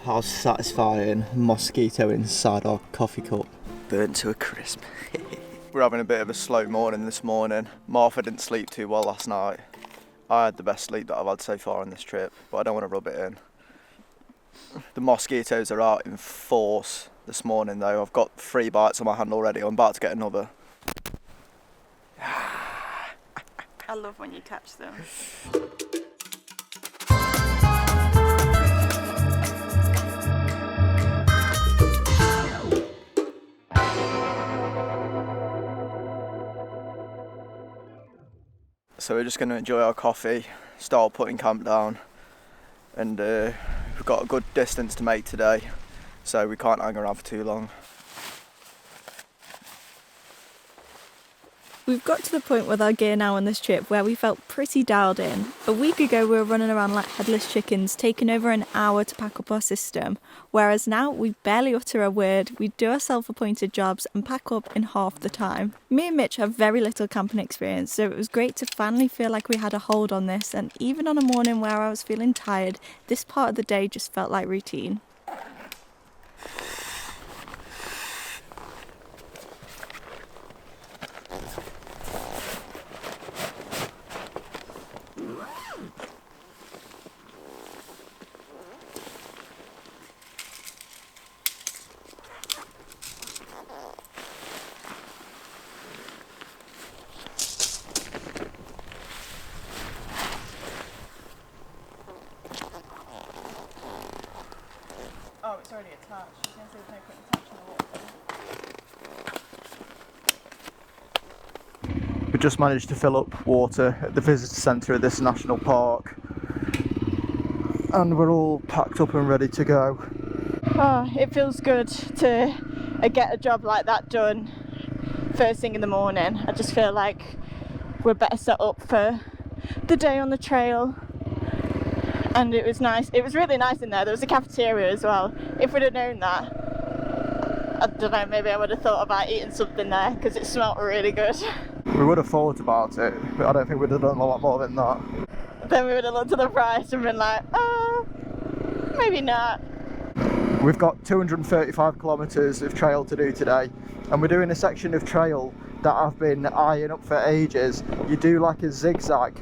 how satisfying mosquito inside our coffee cup. Burnt to a crisp. We're having a bit of a slow morning this morning. Martha didn't sleep too well last night. I had the best sleep that I've had so far on this trip, but I don't want to rub it in. The mosquitoes are out in force this morning though. I've got 3 bites on my hand already. I'm about to get another. I love when you catch them. So we're just going to enjoy our coffee, start putting camp down, and we've got a good distance to make today, so we can't hang around for too long. We've got to the point with our gear now on this trip where we felt pretty dialed in. A week ago we were running around like headless chickens, taking over an hour to pack up our system, whereas now we barely utter a word, we do our self-appointed jobs and pack up in half the time. Me and Mitch have very little camping experience, so it was great to finally feel like we had a hold on this, and even on a morning where I was feeling tired, this part of the day just felt like routine. Oh, it's already attached. I was going to say there's no point in attaching the water. We just managed to fill up water at the visitor centre of this national park, and we're all packed up and ready to go. Oh, it feels good to get a job like that done first thing in the morning. I just feel like we're better set up for the day on the trail. And it was nice. It was really nice in there. There was a cafeteria as well. If we'd have known that, I don't know, maybe I would have thought about eating something there because it smelled really good. We would have thought about it, but I don't think we'd have done a lot more than that. Then we would have looked at the price and been like, maybe not. We've got 235 kilometres of trail to do today, and we're doing a section of trail that I've been eyeing up for ages. You do like a zigzag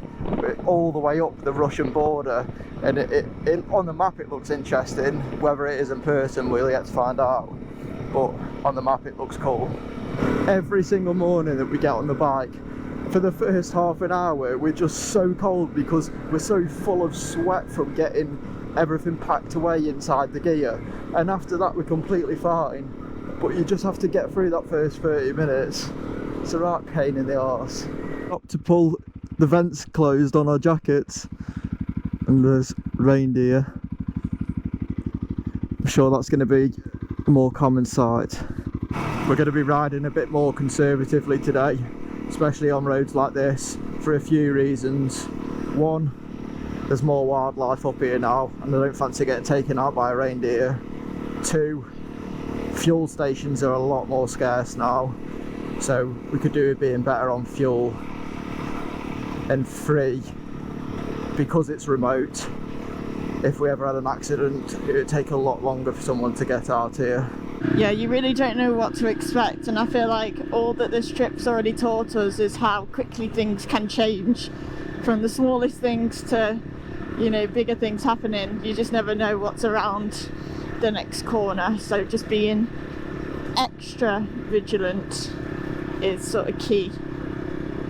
all the way up the Russian border, and it on the map it looks interesting. Whether it is in person we'll yet to find out, but on the map it looks cool. Every single morning that we get on the bike, for the first half an hour we're just so cold because we're so full of sweat from getting everything packed away inside the gear, and after that we're completely fine, but you just have to get through that first 30 minutes. It's a right pain in the arse. Got to pull the vents closed on our jackets, and there's reindeer. I'm sure that's going to be a more common sight. We're going to be riding a bit more conservatively today, especially on roads like this, for a few reasons. One, there's more wildlife up here now, and I don't fancy getting taken out by a reindeer. Two, fuel stations are a lot more scarce now, so we could do with being better on fuel. And three, because it's remote, if we ever had an accident, it would take a lot longer for someone to get out here. Yeah, you really don't know what to expect, and I feel like all that this trip's already taught us is how quickly things can change. From the smallest things to, you know, bigger things happening. You just never know what's around the next corner, so just being extra vigilant is sort of key.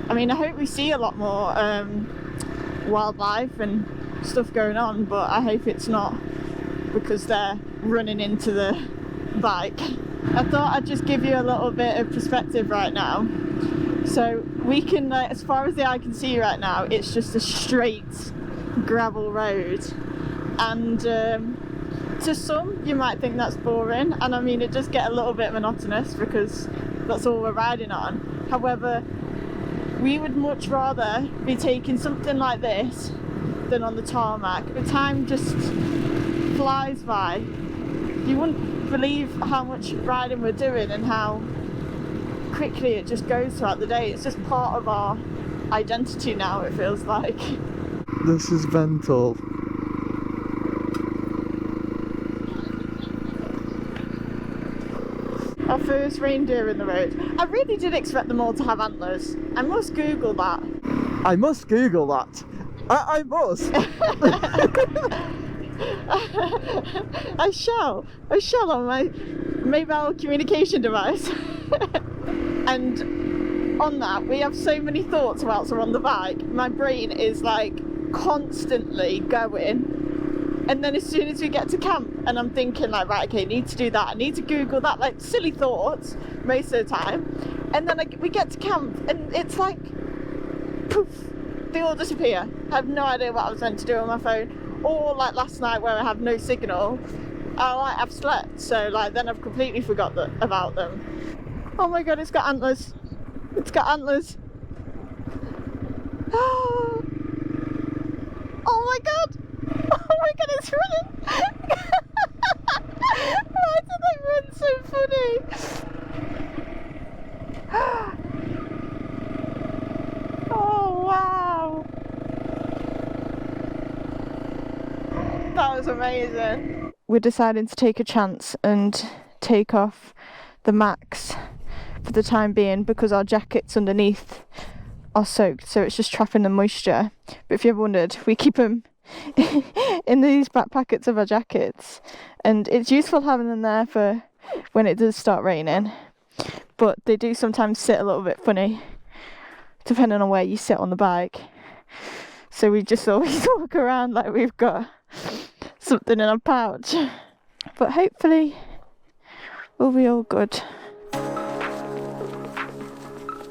I mean, I hope we see a lot more wildlife and stuff going on, but I hope it's not because they're running into the bike. I thought I'd just give you a little bit of perspective right now. So we can, as far as the eye can see right now, it's just a straight gravel road, and to some you might think that's boring, and I mean it does get a little bit monotonous because that's all we're riding on. However, we would much rather be taking something like this than on the tarmac. The time just flies by. You wouldn't believe how much riding we're doing and how quickly it just goes throughout the day. It's just part of our identity now, it feels like. This is Vental. Our first reindeer in the road. I really did expect them all to have antlers. I must Google that. I must Google that. I must. I shall on my mobile communication device. And on that, we have so many thoughts whilst we're on the bike. My brain is like constantly going. And then as soon as we get to camp and I'm thinking like, right, okay, need to do that, I need to Google that, like silly thoughts most of the time. And then we get to camp and it's like, poof, they all disappear. I have no idea what I was meant to do on my phone. Or like last night where I have no signal, I've slept, so like then I've completely forgot about them. Oh my god, it's got antlers. It's got antlers. Oh my god. Oh my god, it's running! Why did they run so funny? Oh wow! That was amazing. We're deciding to take a chance and take off the Max for the time being because our jackets underneath are soaked, so it's just trapping the moisture. But if you ever wondered, we keep them in these back pockets of our jackets, and it's useful having them there for when it does start raining, but they do sometimes sit a little bit funny depending on where you sit on the bike, so we just always walk around like we've got something in our pouch, but hopefully we'll be all good.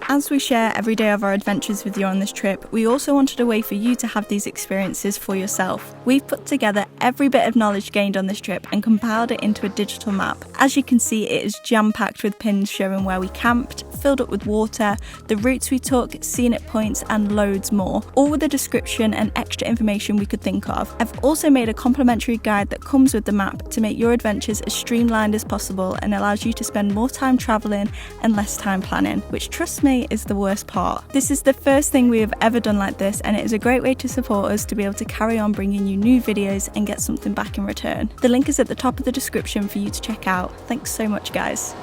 As we share every day of our adventures with you on this trip, we also wanted a way for you to have these experiences for yourself. We've put together every bit of knowledge gained on this trip and compiled it into a digital map. As you can see, it is jam-packed with pins showing where we camped, filled up with water, the routes we took, scenic points and loads more, all with a description and extra information we could think of. I've also made a complimentary guide that comes with the map to make your adventures as streamlined as possible and allows you to spend more time travelling and less time planning, which, trust me, is the worst part. This is the first thing we have ever done like this, and it is a great way to support us to be able to carry on bringing you new videos and get something back in return. The link is at the top of the description for you to check out. Thanks so much, guys.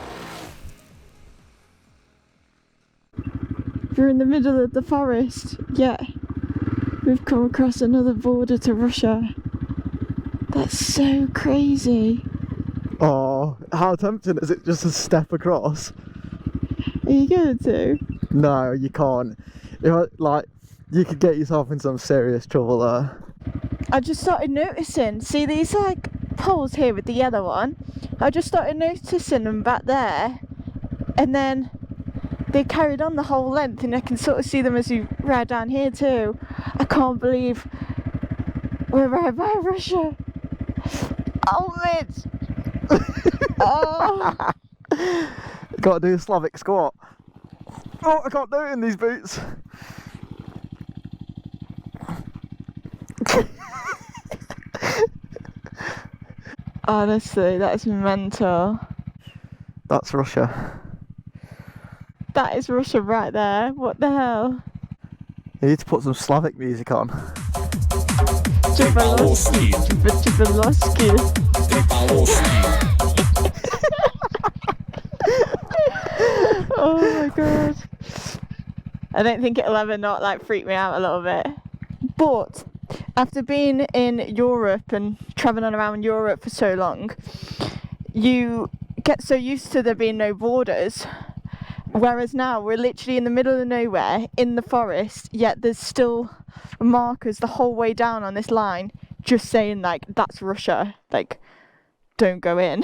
We're in the middle of the forest, yet we've come across another border to Russia. That's so crazy. Oh, how tempting is it just to step across? Are you going to? No, you can't. You could get yourself in some serious trouble there. I just started noticing, see these like poles here with the yellow one? I just started noticing them back there, and then they carried on the whole length, and I can sort of see them as you ride down here too. I can't believe we're right by Russia. Oh, Mitch! Oh! Got to do a Slavic squat. Oh, I can't do it in these boots. Honestly, that's mental. That's Russia. That is Russia right there. What the hell? You need to put some Slavic music on. Jabalowski. Oh my god. I don't think it'll ever not like freak me out a little bit. But after being in Europe and travelling around Europe for so long, you get so used to there being no borders. Whereas now we're literally in the middle of nowhere in the forest, yet there's still markers the whole way down on this line just saying like that's Russia, like don't go in.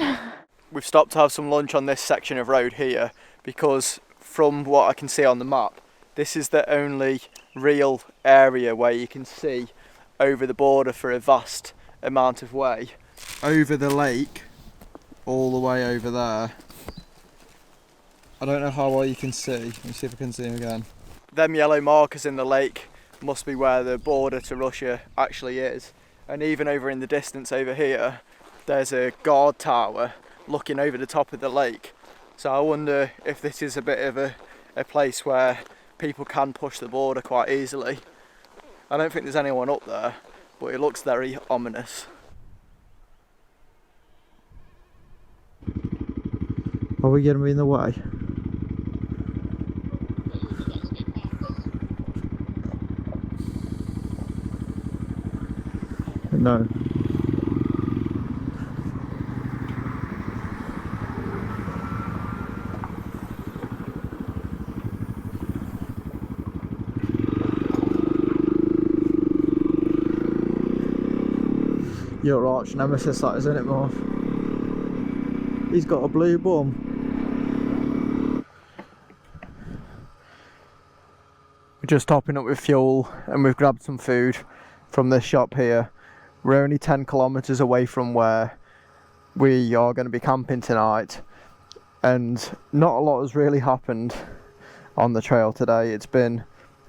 We've stopped to have some lunch on this section of road here because from what I can see on the map, this is the only real area where you can see over the border for a vast amount of way. Over the lake, all the way over there. I don't know how well you can see. Let me see if I can see him again. Them yellow markers in the lake must be where the border to Russia actually is. And even over in the distance over here, there's a guard tower looking over the top of the lake. So I wonder if this is a bit of a place where people can push the border quite easily. I don't think there's anyone up there, but it looks very ominous. Are we going to be in the way? No. Your arch nemesis, that, isn't it, Marv? He's got a blue bum. We're just topping up with fuel and we've grabbed some food from this shop here. We're only 10 kilometres away from where we are going to be camping tonight, and not a lot has really happened on the trail today. It's been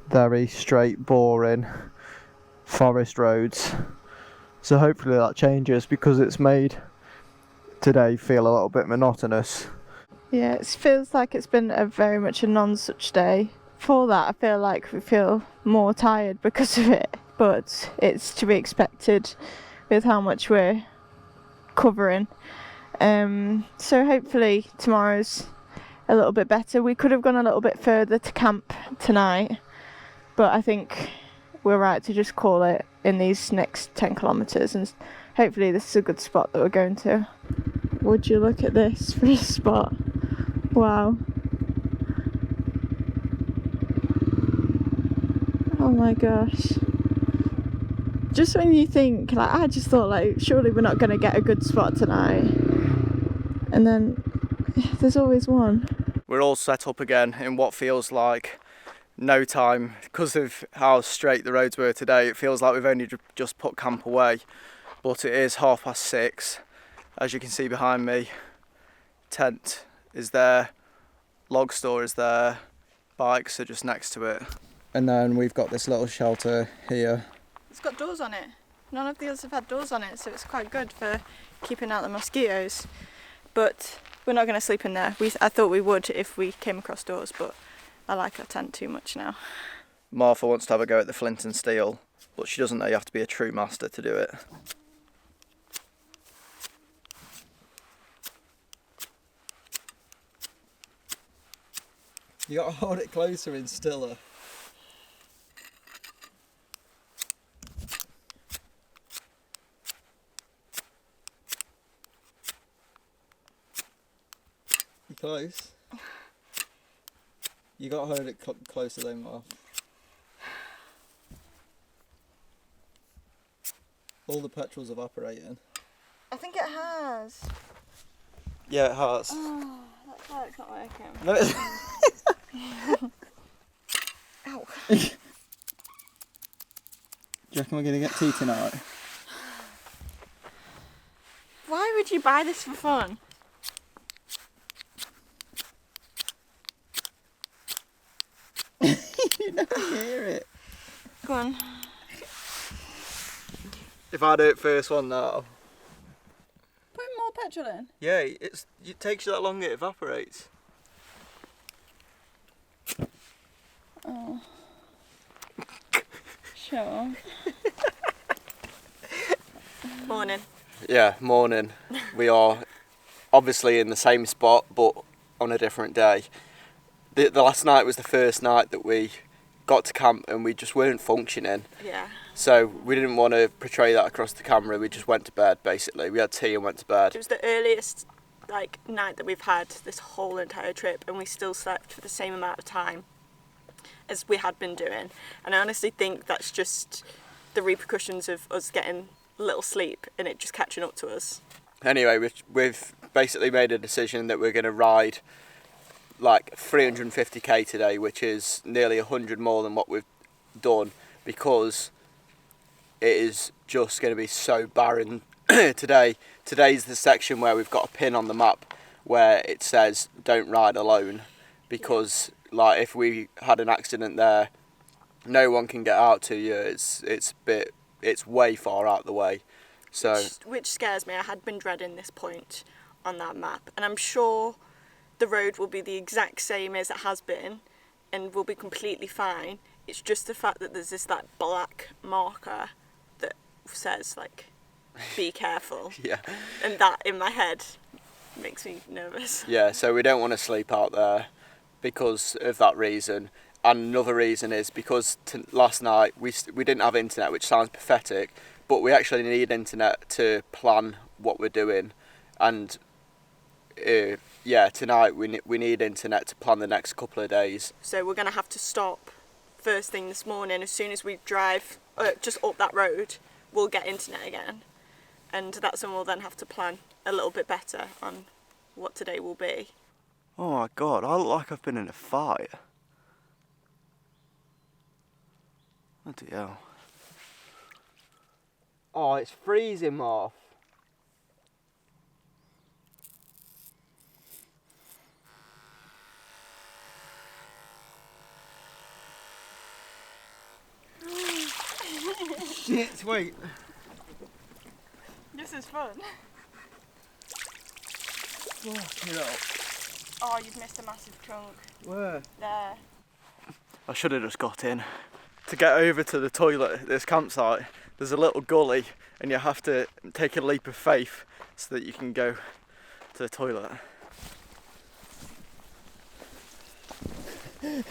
very straight, boring forest roads. So hopefully that changes, because it's made today feel a little bit monotonous. Yeah, it feels like it's been very much a non-such day. For that, I feel like we feel more tired because of it, but it's to be expected with how much we're covering. So hopefully tomorrow's a little bit better. We could have gone a little bit further to camp tonight, but I think we're right to just call it in these next 10 kilometres, and hopefully this is a good spot that we're going to. Would you look at this for a spot? Wow. Oh my gosh. Just when you think, like, I just thought, like, surely we're not going to get a good spot tonight, and then there's always one. We're all set up again in what feels like no time. Because of how straight the roads were today, it feels like we've only just put camp away, but it is 6:30. As you can see behind me, tent is there, log store is there, bikes are just next to it, and then we've got this little shelter here. It's got doors on it. None of the others have had doors on it, so it's quite good for keeping out the mosquitoes. But we're not going to sleep in there. I thought we would if we came across doors, but I like our tent too much now. Martha wants to have a go at the flint and steel, but she doesn't know you have to be a true master to do it. You gotta hold it closer and stiller. You close? You gotta hold it closer though, Marv. All the petrol's evaporating. I think it has. Yeah, it has. Oh, that's why it's not working. No, it's Ow. Do you reckon we're gonna get tea tonight? Why would you buy this for fun? You never hear it. Go on. If I do it first one now. Put more petrol in. Yeah, it takes you that long it evaporates. Oh. Sure. Morning. Yeah, morning. We are obviously in the same spot but on a different day. The last night was the first night that we got to camp and we just weren't functioning. Yeah. So we didn't want to portray that across the camera. We just went to bed basically. We had tea and went to bed. It was the earliest night that we've had this whole entire trip, and we still slept for the same amount of time as we had been doing. And I honestly think that's just the repercussions of us getting little sleep and it just catching up to us. Anyway, we've basically made a decision that we're going to ride like 350k today, which is nearly 100 more than what we've done, because it is just going to be so barren today. Today's the section where we've got a pin on the map where it says don't ride alone, because like if we had an accident there, no one can get out to you. It's way far out the way. So which scares me. I had been dreading this point on that map, and I'm sure the road will be the exact same as it has been and we'll be completely fine. It's just the fact that there's this black marker that says be careful. yeah. And that in my head makes me nervous. Yeah, so we don't want to sleep out there because of that reason. And another reason is because last night we didn't have internet, which sounds pathetic, but we actually need internet to plan what we're doing. And yeah, tonight we need internet to plan the next couple of days. So we're going to have to stop first thing this morning. As soon as we drive just up that road, we'll get internet again. And that's when we'll then have to plan a little bit better on what today will be. Oh my god, I look like I've been in a fight. Bloody hell. Oh, it's freezing, Marv. Shit, wait. This is fun. Fucking hell. Oh, you've missed a massive chunk. Where? There. I should have just got in. To get over to the toilet at this campsite, there's a little gully and you have to take a leap of faith so that you can go to the toilet.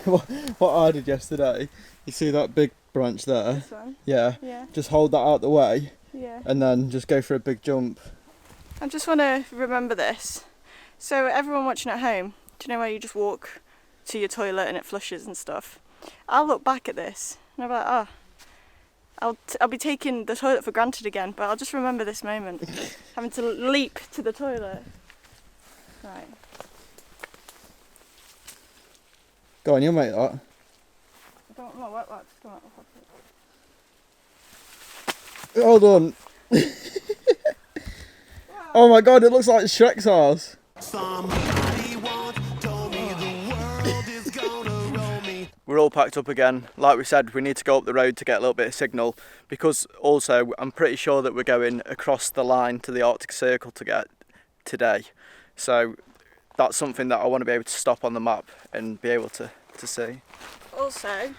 What I did yesterday, you see that big branch there? This one? Yeah. Yeah. Just hold that out the way. Yeah. And then just go for a big jump. I just want to remember this. So everyone watching at home, do you know where you just walk to your toilet and it flushes and stuff? I'll look back at this and I'll be like, oh, I'll be taking the toilet for granted again, but I'll just remember this moment. Having to leap to the toilet. Right. Go on, you'll make that. I don't know what that's come out. Hold on. Oh my god, it looks like Shrek's house. We're all packed up again. Like we said, we need to go up the road to get a little bit of signal, because also I'm pretty sure that we're going across the line to the Arctic Circle to get today. So that's something that I want to be able to stop on the map and be able to see. Also,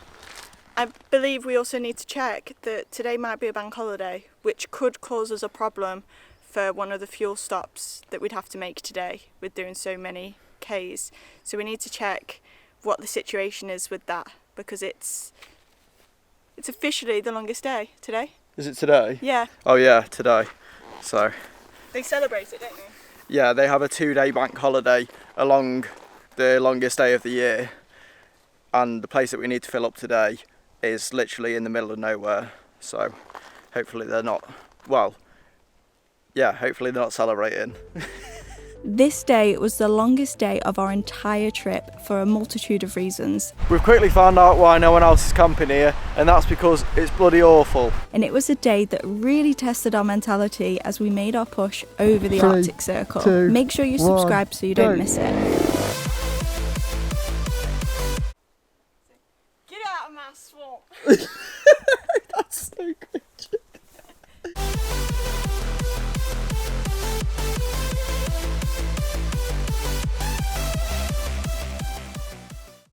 I believe we also need to check that today might be a bank holiday, which could cause us a problem for one of the fuel stops that we'd have to make today with doing so many Ks. So we need to check what the situation is with that, because it's officially the longest day today. Is it today? Yeah. Oh yeah, today. So They celebrate it, don't they? yeah, they have a 2-day bank holiday along the longest day of the year, and the place that we need to fill up today is literally in the middle of nowhere. So hopefully they're not, well, yeah, hopefully they're not celebrating. This day was the longest day of our entire trip for a multitude of reasons. We've quickly found out why no one else is camping here, and that's because it's bloody awful. And it was a day that really tested our mentality as we made our push over the 3, Arctic Circle. 2, Make sure you 1, subscribe so you don't go. miss it. Get out of my swamp! That's so good.